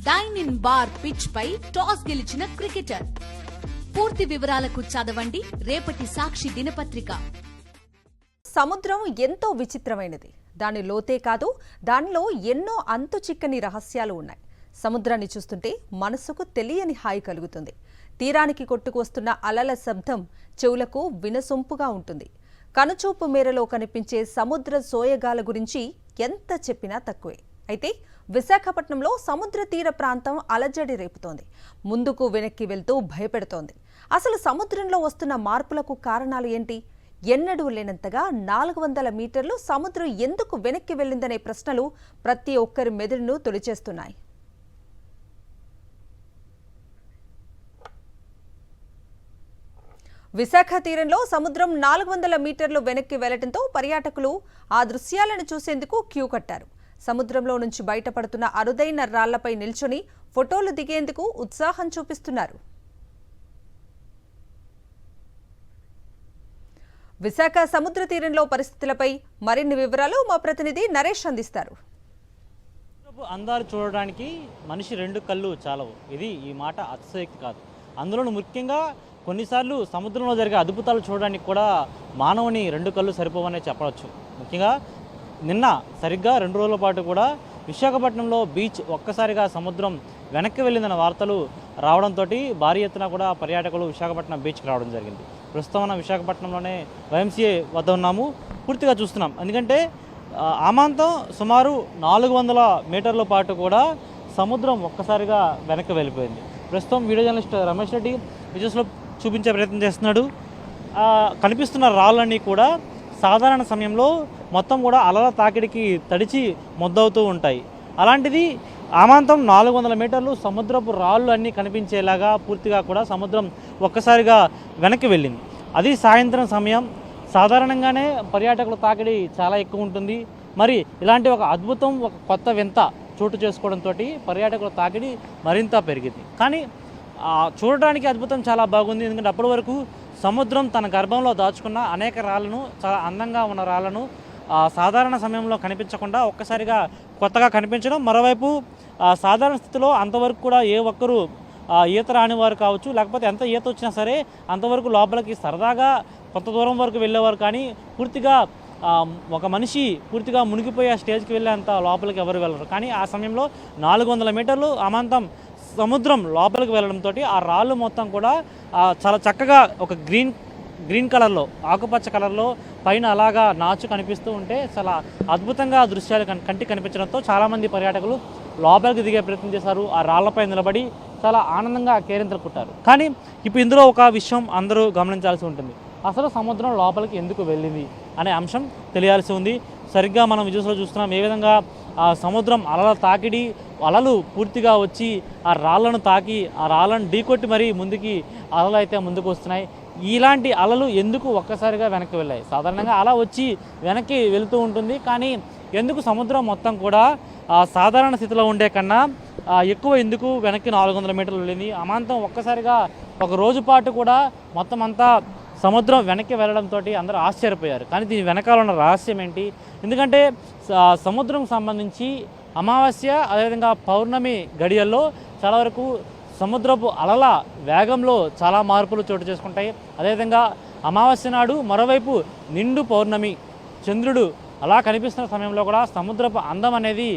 Dyne ఇన్ బార్ పిచ్ పై టాస్ గెలిచిన క్రికెటర్. పూర్తి వివరాలకు చదవండి రేపటి సాక్షి దినపత్రిక. సముద్రం ఎంతో విచిత్రమైనది. దాని లోతే కాదు, దానిలో ఎన్నో అంతు చిక్కని రహస్యాలు ఉన్నాయి. సముద్రాన్ని చూస్తుంటే మనసుకు తెలియని హాయి కలుగుతుంది. తీరానికి కొట్టుకొస్తున్న అలల శబ్దం చెవులకు వినసొంపుగా ఉంటుంది. కనుచూపు మేరలో కనిపించే సముద్ర సోయగాల గురించి ఎంత చెప్పినా తక్కువే. అయితే విశాఖపట్నంలో సముద్ర తీర ప్రాంతం అలజడి రేపుతోంది. ముందుకు వెనక్కి వెళ్తూ భయపెడుతోంది. అసలు సముద్రంలో వస్తున్న మార్పులకు కారణాలు ఏంటి? ఎన్నడూ లేనంతగా 400 మీటర్లు సముద్రం ఎందుకు వెనక్కి వెళ్లిందనే ప్రశ్నలు ప్రతి ఒక్కరి మెదడును తొలిచేస్తున్నాయి. విశాఖ తీరంలో సముద్రం 400 మీటర్లు వెనక్కి వెళ్లడంతో పర్యాటకులు ఆ దృశ్యాలను చూసేందుకు క్యూ కట్టారు. సముద్రంలో నుంచి బయటపడుతున్న అరుదైన రాళ్లపై నిల్చొని ఫోటోలు దిగేందుకు ఉత్సాహం చూపిస్తున్నారు. విశాఖ సముద్ర తీరంలో పరిస్థితులపై మరిన్ని వివరాలు మా ప్రతినిధి నరేష్ అందిస్తారు. అందాలు చూడడానికి మనిషి 2 కళ్ళు చాలవు. ఈ మాట అతిశయోక్తి కాదు. అందులోనూ ముఖ్యంగా కొన్నిసార్లు సముద్రంలో జరిగే అద్భుతాలు చూడడానికి కూడా మానవుని 2 కళ్ళు సరిపోవనే చెప్పవచ్చు. ముఖ్యంగా నిన్న సరిగ్గా 2 రోజుల పాటు కూడా విశాఖపట్నంలో బీచ్ ఒక్కసారిగా సముద్రం వెనక్కి వెళ్ళిందన్న వార్తలు రావడంతో భారీ ఎత్తున కూడా పర్యాటకులు విశాఖపట్నం బీచ్కి రావడం జరిగింది. ప్రస్తుతం మనం విశాఖపట్నంలోనే YMCA వద్ద ఉన్నాము. పూర్తిగా చూస్తున్నాం. ఎందుకంటే ఆమాంతం సుమారు 400 మీటర్ల పాటు కూడా సముద్రం ఒక్కసారిగా వెనక్కి వెళ్ళిపోయింది. ప్రస్తుతం వీడియో జర్నలిస్ట్ రమేష్ రెడ్డి విజువల్స్లో చూపించే ప్రయత్నం చేస్తున్నాడు. కనిపిస్తున్న రాళ్ళన్నీ కూడా సాధారణ సమయంలో మొత్తం కూడా అలల తాకిడికి తడిచి మొద్దవుతూ ఉంటాయి. అలాంటిది ఆమాంతం 400 మీటర్లు సముద్రపు రాళ్ళు అన్నీ కనిపించేలాగా పూర్తిగా కూడా సముద్రం ఒక్కసారిగా వెనక్కి వెళ్ళింది. అది సాయంత్రం సమయం. సాధారణంగానే పర్యాటకుల తాకిడి చాలా ఎక్కువ ఉంటుంది. మరి ఇలాంటి ఒక అద్భుతం, ఒక కొత్త వింత చోటు చేసుకోవడంతో పర్యాటకుల తాకిడి మరింత పెరిగింది. కానీ చూడడానికి అద్భుతం చాలా బాగుంది. ఎందుకంటే అప్పటి వరకు సముద్రం తన గర్భంలో దాచుకున్న అనేక రాళ్లను, చాలా అందంగా ఉన్న రాళ్లను సాధారణ సమయంలో కనిపించకుండా ఒక్కసారిగా కొత్తగా కనిపించడం. మరోవైపు సాధారణ స్థితిలో అంతవరకు కూడా ఏ ఒక్కరు ఈత రాని వారు కావచ్చు, లేకపోతే ఎంత ఈత వచ్చినా సరే అంతవరకు లోపలికి సరదాగా కొంత దూరం వరకు వెళ్ళేవారు. కానీ పూర్తిగా ఒక మనిషి పూర్తిగా మునిగిపోయే స్టేజ్కి వెళ్ళేంత లోపలికి ఎవరు వెళ్ళరు. కానీ ఆ సమయంలో 400 మీటర్లు అమాంతం సముద్రం లోపలికి వెళ్ళడంతో ఆ రాళ్ళు మొత్తం కూడా చాలా చక్కగా ఒక గ్రీన్ కలర్లో, ఆకుపచ్చ కలర్లో పైన అలాగా నాచు కనిపిస్తూ ఉంటే చాలా అద్భుతంగా దృశ్యాలు కంటికి కనిపించడంతో చాలామంది పర్యాటకులు లోపలికి దిగే ప్రయత్నం చేశారు. ఆ రాళ్లపై నిలబడి చాలా ఆనందంగా కేరింతలు కొట్టారు. కానీ ఇప్పుడు ఇందులో ఒక విషయం అందరూ గమనించాల్సి ఉంటుంది. అసలు సముద్రం లోపలికి ఎందుకు వెళ్ళింది అనే అంశం తెలియాల్సి ఉంది. సరిగ్గా మనం విజువల్స్లో చూస్తున్నాం ఏ విధంగా సముద్రం అలల తాకిడి, అలలు పూర్తిగా వచ్చి ఆ రాళ్లను తాకి ఆ రాళ్లను ఢీకొట్టి మరీ ముందుకి అలలు అయితే ముందుకు వస్తున్నాయి. ఇలాంటి అలలు ఎందుకు ఒక్కసారిగా వెనక్కి వెళ్ళాయి? సాధారణంగా అలా వచ్చి వెనక్కి వెళుతూ ఉంటుంది. కానీ ఎందుకు సముద్రం మొత్తం కూడా సాధారణ స్థితిలో ఉండే కన్నా ఎక్కువ ఎందుకు వెనక్కి 400 మీటర్లు వెళ్ళింది? అమాంతం ఒక్కసారిగా ఒక రోజు పాటు కూడా మొత్తం అంతా సముద్రం వెనక్కి వెళ్ళడంతో అందరూ ఆశ్చర్యపోయారు. కానీ దీని వెనకాల ఉన్న రహస్యం ఏంటి? ఎందుకంటే సముద్రం సంబంధించి అమావాస్య అదేవిధంగా పౌర్ణమి గడియల్లో చాలా వరకు సముద్రపు అలల వేగంలో చాలా మార్పులు చోటు చేసుకుంటాయి. అదేవిధంగా అమావాస్య నాడు మరోవైపు నిండు పౌర్ణమి చంద్రుడు అలా కనిపిస్తున్న సమయంలో కూడా సముద్రపు అందం అనేది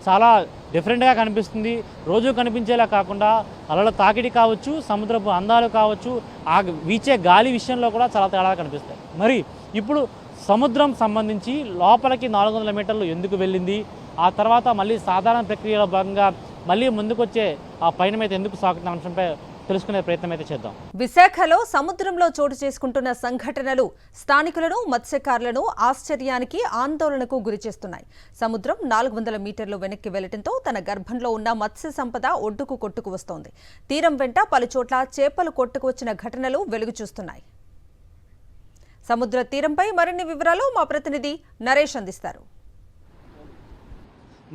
చాలా డిఫరెంట్గా కనిపిస్తుంది. రోజు కనిపించేలా కాకుండా అలల తాకిడి కావచ్చు, సముద్రపు అందాలు కావచ్చు, ఆ వీచే గాలి విషయంలో కూడా చాలా తేడా కనిపిస్తాయి. మరి ఇప్పుడు సముద్రం సంబంధించి లోపలికి 400 మీటర్లు ఎందుకు వెళ్ళింది? ఆ తర్వాత మళ్ళీ సాధారణ ప్రక్రియలో భాగంగా మళ్ళీ ముందుకొచ్చే ఆ పయనం అయితే ఎందుకు సాగుతున్న అంశంపై తెలుసుకునే ప్రయత్నం అయితే చేద్దాం. విశాఖలో సముద్రంలో చోటు చేసుకుంటున్న సంఘటనలు స్థానికులను, మత్స్యకారులను ఆశ్చర్యానికి, ఆందోళనకు గురిచేస్తున్నాయి. సముద్రం 400 మీటర్లు వెనక్కి వెళ్లడంతో తన గర్భంలో ఉన్న మత్స్య సంపద ఒడ్డుకు కొట్టుకు వస్తోంది. తీరం వెంట పలుచోట్ల చేపలు కొట్టుకు వచ్చిన ఘటనలు వెలుగు చూస్తున్నాయి. సముద్ర తీరంపై మరిన్ని వివరాలు మా ప్రతినిధి నరేష్ అందిస్తారు.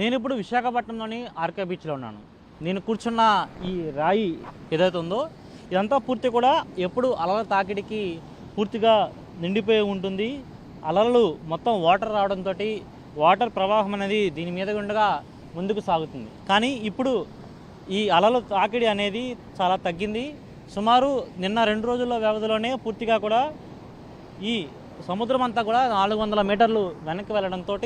నేను ఇప్పుడు విశాఖపట్నంలోని ఆర్కే బీచ్లో ఉన్నాను. నేను కూర్చున్న ఈ రాయి ఏదైతే ఉందో ఇదంతా పూర్తి కూడా ఎప్పుడు అలల తాకిడికి పూర్తిగా నిండిపోయి ఉంటుంది. అలలు మొత్తం వాటర్ రావడంతో వాటర్ ప్రవాహం అనేది దీని మీద ఉండగా ముందుకు సాగుతుంది. కానీ ఇప్పుడు ఈ అలల తాకిడి అనేది చాలా తగ్గింది. సుమారు నిన్న 2 రోజుల వ్యవధిలోనే పూర్తిగా కూడా ఈ సముద్రం అంతా కూడా 400 మీటర్లు వెనక్కి వెళ్ళడంతో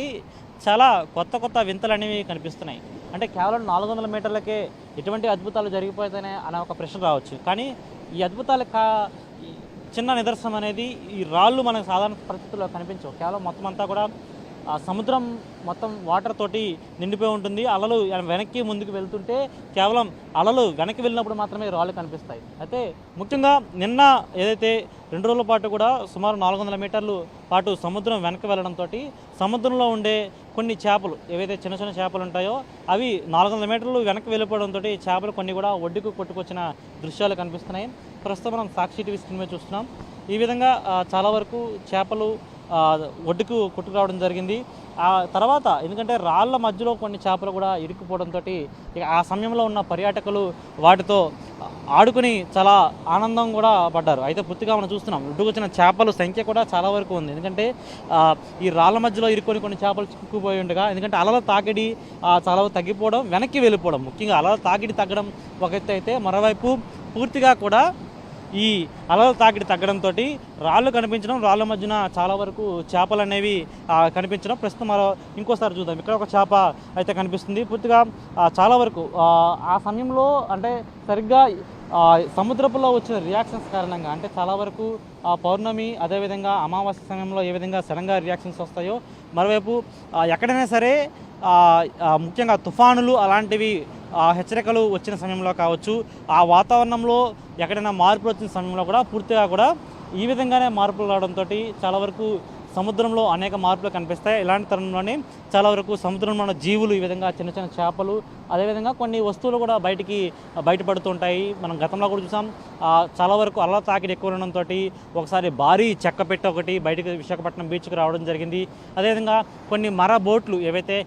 చాలా కొత్త వింతలు అనేవి కనిపిస్తున్నాయి. అంటే కేవలం 400 మీటర్లకే ఎటువంటి అద్భుతాలు జరిగిపోతాయనే అనే ఒక ప్రశ్న రావచ్చు. కానీ ఈ అద్భుతాలకు చిన్న నిదర్శనం అనేది ఈ రాళ్ళు మనకు సాధారణ పరిస్థితుల్లో కనిపించవు. కేవలం మొత్తం అంతా కూడా సముద్రం మొత్తం వాటర్ తోటి నిండిపోయి ఉంటుంది. అలలు వెనక్కి ముందుకు వెళ్తుంటే కేవలం అలలు వెనక్కి వెళ్ళినప్పుడు మాత్రమే రాళ్ళు కనిపిస్తాయి. అయితే ముఖ్యంగా నిన్న ఏదైతే 2 రోజుల పాటు కూడా సుమారు 400 మీటర్లు పాటు సముద్రం వెనక్కి వెళ్ళడంతో సముద్రంలో ఉండే కొన్ని చేపలు ఏవైతే చిన్న చేపలు ఉంటాయో అవి 400 మీటర్లు వెనక్కి వెళ్ళిపోవడంతో చేపలు కొన్ని కూడా ఒడ్డుకు కొట్టుకొచ్చిన దృశ్యాలు కనిపిస్తున్నాయి. ప్రస్తుతం మనం సాక్షి టీవీ స్క్రీన్ మీద చూస్తున్నాం. ఈ విధంగా చాలా వరకు చేపలు ఒడ్డుకు కొట్టుకురావడం జరిగింది. ఆ తర్వాత ఎందుకంటే రాళ్ల మధ్యలో కొన్ని చేపలు కూడా ఇరుక్కుపోవడంతో ఆ సమయంలో ఉన్న పర్యాటకులు వాటితో ఆడుకుని చాలా ఆనందం కూడా పడ్డారు. అయితే పూర్తిగా మనం చూస్తున్నాం ఒడ్డుకొచ్చిన చేపల సంఖ్య కూడా చాలా వరకు ఉంది. ఎందుకంటే ఈ రాళ్ల మధ్యలో ఇరుక్కొని కొన్ని చేపలు చిక్కుపోయి ఉండగా ఎందుకంటే అలల తాకిడి చాలా తగ్గిపోవడం, వెనక్కి వెళ్ళిపోవడం, ముఖ్యంగా అలల తాకిడి తగ్గడం ఒక ఎత్తు అయితే మరోవైపు పూర్తిగా కూడా ఈ అలల తాకిడి తగ్గడంతో రాళ్ళు కనిపించడం, రాళ్ళ మధ్యన చాలా వరకు చేపలు అనేవి కనిపించడం. ప్రస్తుతం ఇంకోసారి చూద్దాం. ఇక్కడ ఒక చేప అయితే కనిపిస్తుంది. పూర్తిగా చాలా వరకు ఆ సమయంలో అంటే సరిగ్గా సముద్రపులో వచ్చిన రియాక్షన్స్ కారణంగా అంటే చాలా వరకు పౌర్ణమి అదేవిధంగా అమావాస్య సమయంలో ఏ విధంగా సడన్గా రియాక్షన్స్ వస్తాయో మరోవైపు ఎక్కడైనా సరే ముఖ్యంగా తుఫానులు అలాంటివి హెచ్చరికలు వచ్చిన సమయంలో కావచ్చు, ఆ వాతావరణంలో ఎక్కడైనా మార్పులు వచ్చిన సమయంలో కూడా పూర్తిగా కూడా ఈ విధంగానే మార్పులు రావడంతో చాలా వరకు సముద్రంలో అనేక మార్పులు కనిపిస్తాయి. ఇలాంటి తరుణంలోనే చాలా వరకు సముద్రంలో ఉన్న జీవులు ఈ విధంగా చిన్న చేపలు అదేవిధంగా కొన్ని వస్తువులు కూడా బయటపడుతూ ఉంటాయి. మనం గతంలో కూడా చూసాం చాలా వరకు అలల తాకిడి ఎక్కువ ఉండడంతో ఒకసారి భారీ చెక్క పెట్టి ఒకటి బయటకు విశాఖపట్నం బీచ్కి రావడం జరిగింది. అదేవిధంగా కొన్ని మర బోట్లు ఏవైతే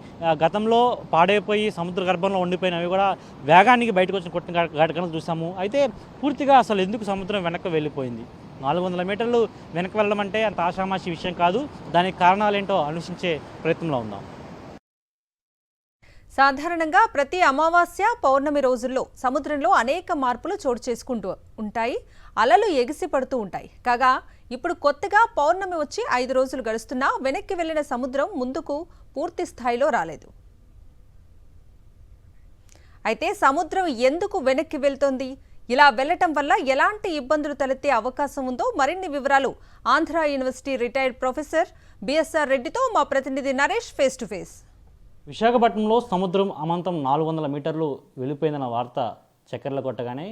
గతంలో పాడైపోయి సముద్ర గర్భంలో ఉండిపోయినవి కూడా వేగానికి బయటకు వచ్చిన కొట్టిన ఘటనలు చూసాము. అయితే పూర్తిగా అసలు ఎందుకు సముద్రం వెనక్కి వెళ్ళిపోయింది? 400 మీటర్లు వెనక్కి వెళ్ళడం అంటే అంత ఆషామాషి విషయం కాదు. దానికి కారణాలేంటో అన్వేషించే ప్రయత్నంలో ఉందాం. సాధారణంగా ప్రతి అమావాస్య పౌర్ణమి రోజుల్లో సముద్రంలో అనేక మార్పులు చోటు చేసుకుంటూ ఉంటాయి. అలలు ఎగిసి పడుతూ ఉంటాయి. కాగా ఇప్పుడు కొత్తగా పౌర్ణమి వచ్చి 5 రోజులు గడుస్తున్నా వెనక్కి వెళ్లిన సముద్రం ముందుకు పూర్తి స్థాయిలో రాలేదు. అయితే సముద్రం ఎందుకు వెనక్కి వెళ్తోంది? ఇలా వెళ్లటం వల్ల ఎలాంటి ఇబ్బందులు తలెత్తే అవకాశం ఉందో మరిన్ని వివరాలు Andhra university retired professor BSR రెడ్డితో మా ప్రతినిధి నరేష్ ఫేస్ టు ఫేస్. విశాఖపట్నంలో సముద్రం అమాంతం 400 మీటర్లు వెళ్ళిపోయిందన్న వార్త చక్కెరలు కొట్టగానే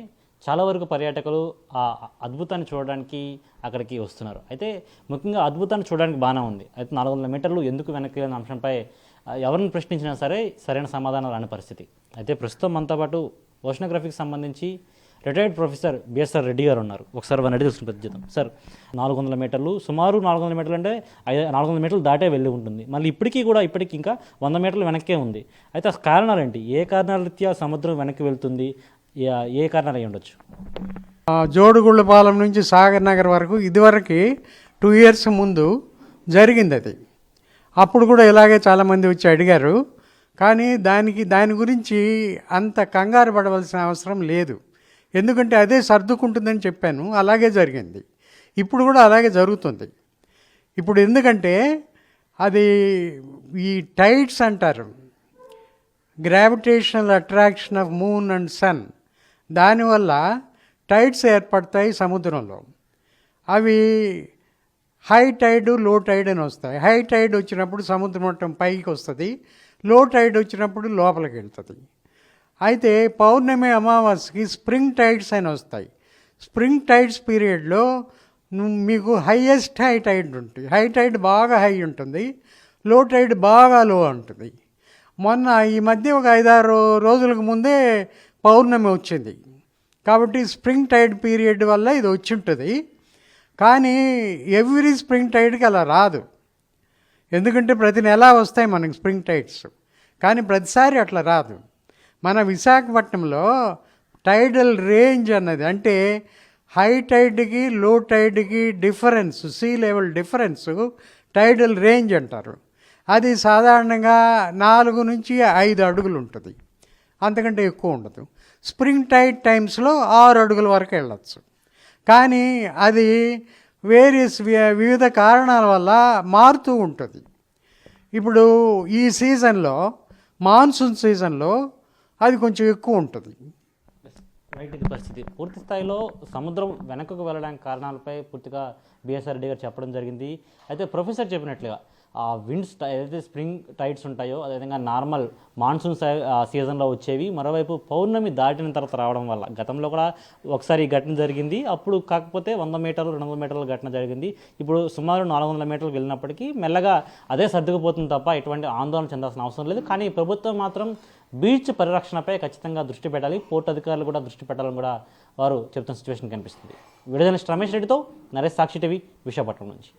చాలా వరకు పర్యాటకులు ఆ అద్భుతాన్ని చూడడానికి అక్కడికి వస్తున్నారు. అయితే ముఖ్యంగా అద్భుతాన్ని చూడడానికి బాగానే ఉంది. అయితే 400 మీటర్లు ఎందుకు వెనక్కి వెళ్ళిన అంశంపై ఎవరిని ప్రశ్నించినా సరే సరైన సమాధానం రాని పరిస్థితి. అయితే ప్రస్తుతం మనతో పాటు ఓషనోగ్రఫీకి సంబంధించి రిటైర్డ్ ప్రొఫెసర్ బిఎస్ఆర్ రెడ్డి గారు ఉన్నారు. ఒకసారి వారిని అడిగి చూద్దాం. సార్, 400 మీటర్లు సుమారు 400 మీటర్లు అంటే 400 మీటర్లు దాటే వెళ్ళి ఉంటుంది. మళ్ళీ ఇప్పటికీ ఇంకా 100 మీటర్లు వెనక్కే ఉంది. అయితే ఆ కారణాలు ఏంటి? ఏ కారణాల రీత్యా సముద్రం వెనక్కి వెళ్తుంది? ఏ కారణాలు అయి ఉండొచ్చు? జోడుగుళ్ళపాలెం నుంచి సాగర్ నగర్ వరకు ఇదివరకు 2 years ముందు జరిగింది అది. అప్పుడు కూడా ఇలాగే చాలామంది వచ్చి అడిగారు. కానీ దాని గురించి అంత కంగారు పడవలసిన అవసరం లేదు. ఎందుకంటే అదే సర్దుకుంటుందని చెప్పాను. అలాగే జరిగింది. ఇప్పుడు కూడా అలాగే జరుగుతుంది. ఇప్పుడు ఎందుకంటే అది ఈ టైడ్స్ అంటారు, gravitational attraction of moon and sun. దానివల్ల టైడ్స్ ఏర్పడతాయి సముద్రంలో. అవి హై టైడ్ లో టైడ్ అని వస్తాయి. హై టైడ్ వచ్చినప్పుడు సముద్రం మొత్తం పైకి వస్తుంది, లో టైడ్ వచ్చినప్పుడు లోపలికి వెళ్తుంది. అయితే పౌర్ణమి అమావాస్యకి స్ప్రింగ్ టైడ్స్ అని వస్తాయి. స్ప్రింగ్ టైడ్స్ పీరియడ్లో మీకు హైయెస్ట్ హై టైడ్ ఉంటుంది. హై టైడ్ బాగా హై ఉంటుంది, లో టైడ్ బాగా లో ఉంటుంది. మొన్న ఈ మధ్య ఒక 5-6 రోజులకు ముందే పౌర్ణమి వచ్చింది. కాబట్టి స్ప్రింగ్ టైడ్ పీరియడ్ వల్ల ఇది వచ్చి ఉంటుంది. కానీ ఎవ్రీ స్ప్రింగ్ టైడ్కి అలా రాదు. ఎందుకంటే ప్రతి నెల వస్తాయి మనకి స్ప్రింగ్ టైడ్స్, కానీ ప్రతిసారి అట్లా రాదు. మన విశాఖపట్నంలో టైడల్ రేంజ్ అన్నది అంటే హై టైడ్కి లో టైడ్కి difference, sea level difference tidal range అంటారు. అది సాధారణంగా 4 నుంచి 5 అడుగులు ఉంటుంది. అంతకంటే ఎక్కువ ఉండదు. స్ప్రింగ్ టైడ్ టైమ్స్లో 6 అడుగుల వరకు వెళ్ళచ్చు. కానీ అది వివిధ కారణాల వల్ల మారుతూ ఉంటుంది. ఇప్పుడు ఈ సీజన్లో, మాన్సూన్ సీజన్లో అది కొంచెం ఎక్కువ ఉంటుంది. రైట్, ఇది పరిస్థితి. పూర్తి స్థాయిలో సముద్రం వెనకకు వెళ్ళడానికి కారణాలపై పూర్తిగా బిఎస్ఆర్ రెడ్డి గారు చెప్పడం జరిగింది. అయితే ప్రొఫెసర్ చెప్పినట్లుగా ఆ విండ్స్ ఏదైతే స్ప్రింగ్ టైడ్స్ ఉంటాయో, అదేవిధంగా నార్మల్ మాన్సూన్ సీజన్లో వచ్చేవి, మరోవైపు పౌర్ణమి దాటిన తర్వాత రావడం వల్ల, గతంలో కూడా ఒకసారి ఈ ఘటన జరిగింది. అప్పుడు కాకపోతే 100 మీటర్లు 200 మీటర్ల ఘటన జరిగింది. ఇప్పుడు సుమారు 400 మీటర్లకు వెళ్ళినప్పటికీ మెల్లగా అదే సర్దుకుపోతుంది తప్ప ఎటువంటి ఆందోళన చెందాల్సిన అవసరం లేదు. కానీ ప్రభుత్వం మాత్రం బీచ్ పరిరక్షణపై ఖచ్చితంగా దృష్టి పెట్టాలి, పోర్టు అధికారులు కూడా దృష్టి పెట్టాలని కూడా వారు చెప్తున్న సిచ్యువేషన్ కనిపిస్తుంది. విడుదల రమేష్ రెడ్డితో నరేష్, సాక్షి టీవీ, విశాఖపట్నం నుంచి.